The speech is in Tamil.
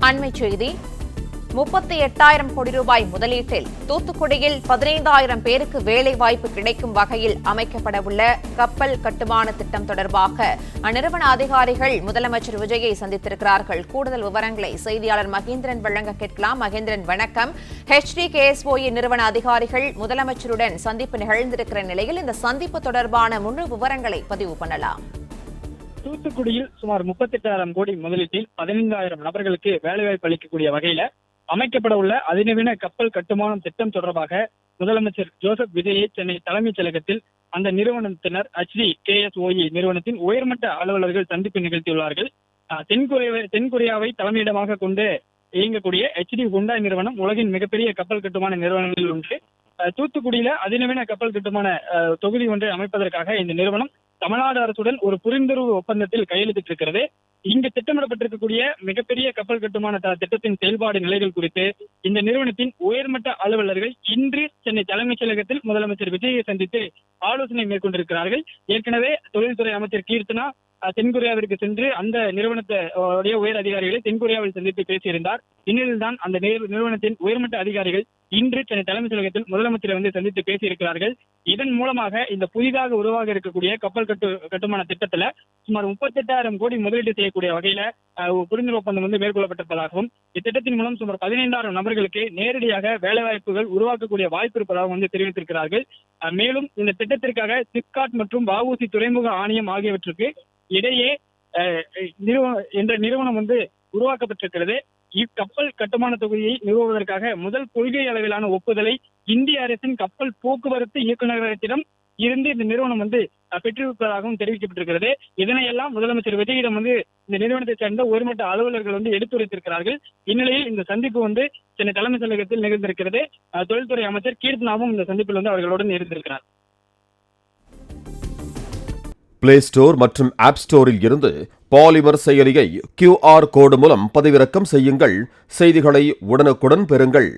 அண்மைச் செய்தி. 38,000 கோடி ரூபாய் முதலீட்டில் தூத்துக்குடியில் 15,000 பேருக்கு வேலைவாய்ப்பு கிடைக்கும் வகையில் அமைக்கப்படவுள்ள கப்பல் கட்டுமான திட்டம் தொடர்பாக அந்நிறுவன அதிகாரிகள் முதலமைச்சர் விஜயை சந்தித்திருக்கிறார்கள். கூடுதல் விவரங்களை செய்தியாளர் மகேந்திரன் வழங்க கேட்கலாம். மகேந்திரன், வணக்கம். HDKSOE நிறுவன அதிகாரிகள் முதலமைச்சருடன் சந்திப்பு நிகழ்ந்திருக்கிற நிலையில் இந்த சந்திப்பு தொடர்பான முழு விவரங்களை பதிவு பண்ணலாம். தூத்துக்குடியில் சுமார் 38,000 கோடி முதலீட்டில் 15,000 நபர்களுக்கு வேலைவாய்ப்பு அளிக்கக்கூடிய வகையில அமைக்கப்பட உள்ள அதிநவீன கப்பல் கட்டுமானம் திட்டம் தொடர்பாக முதலமைச்சர் ஜோசப் விஜயை சென்னை தலைமைச் செயலகத்தில் அந்த நிறுவனத்தினர் HDKSOE நிறுவனத்தின் உயர்மட்ட அலுவலர்கள் சந்திப்பு நிகழ்த்தியுள்ளார்கள். தென்கொரியாவை தலைமையிடமாக கொண்டு இயங்கக்கூடிய HD ஹுண்டாய் நிறுவனம் உலகின் மிகப்பெரிய கப்பல் கட்டுமான நிறுவனங்களில் ஒன்று. தூத்துக்குடியில அதிநவீன கப்பல் கட்டுமான தொகுதி ஒன்றை அமைப்பதற்காக இந்த நிறுவனம் தமிழ்நாடு அரசுடன் ஒரு புரிந்துணர்வு ஒப்பந்தத்தில் கையெழுத்திட்டிருக்கிறது. இங்கு திட்டமிடப்பட்டிருக்கக்கூடிய மிகப்பெரிய கப்பல் கட்டுமான திட்டத்தின் செயல்பாடு நிலைகள் குறித்து இந்த நிறுவனத்தின் உயர்மட்ட அலுவலர்கள் இன்று சென்னை தலைமைச் செயலகத்தில் முதலமைச்சர் விஜயை சந்தித்து ஆலோசனை மேற்கொண்டிருக்கிறார்கள். ஏற்கனவே தொழில்துறை அமைச்சர் கீர்த்தனா தென்கொரியாவிற்கு சென்று அந்த நிறுவனத்துடைய உயர் அதிகாரிகளை தென்கொரியாவில் சந்தித்து பேசியிருந்தார். இந்நிலையில்தான் அந்த நிறுவனத்தின் உயர்மட்ட அதிகாரிகள் இன்று சென்னை தலைமைச் செயலகத்தில் முதலமைச்சரை வந்து சந்தித்து பேசியிருக்கிறார்கள். இதன் மூலமாக இந்த புதிதாக உருவாக இருக்கக்கூடிய கப்பல் கட்டுமான திட்டத்துல சுமார் 38,000 கோடி முதலீடு செய்யக்கூடிய வகையில புரிந்துணர்வு ஒப்பந்தம் வந்து மேற்கொள்ளப்பட்டிருப்பதாகவும் இத்திட்டத்தின் மூலம் சுமார் 15,000 நபர்களுக்கு நேரடியாக வேலைவாய்ப்புகள் உருவாக்கக்கூடிய வாய்ப்பு இருப்பதாகவும் வந்து தெரிவித்திருக்கிறார்கள். மேலும் இந்த திட்டத்திற்காக சிப்காட் மற்றும் வஉசி துறைமுக ஆணையம் ஆகியவற்றுக்கு இடையே என்ற நிறுவனம் வந்து உருவாக்கப்பட்டிருக்கிறது. இக்கப்பல் கட்டுமான தொகுதியை நிறுவுவதற்காக முதல் கொள்கை அளவிலான ஒப்புதலை இந்திய அரசின் கப்பல் போக்குவரத்து இயக்குநரகத்திடம் இருந்து இந்த நிறுவனம் வந்து பெற்றிருப்பதாகவும் தெரிவிக்கப்பட்டிருக்கிறது. இதனையெல்லாம் முதலமைச்சர் விஜயிடம் வந்து இந்த நிறுவனத்தை சேர்ந்த உயர்மட்ட அலுவலர்கள் வந்து எடுத்துரைத்திருக்கிறார்கள். இந்நிலையில் இந்த சந்திப்பு வந்து சென்னை தலைமைச் செயலகத்தில் நிகழ்ந்திருக்கிறது. தொழில்துறை அமைச்சர் கீர்த்தனாவும் இந்த சந்திப்பில் வந்து அவர்களுடன் இருந்திருக்கிறார். பிளே ஸ்டோர் மற்றும் ஆப் ஸ்டோரில் இருந்து பாலிமர் செயலியை QR கோடு மூலம் பதிவிறக்கம் செய்யுங்கள். செய்திகளை உடனுக்குடன் பெறுங்கள்.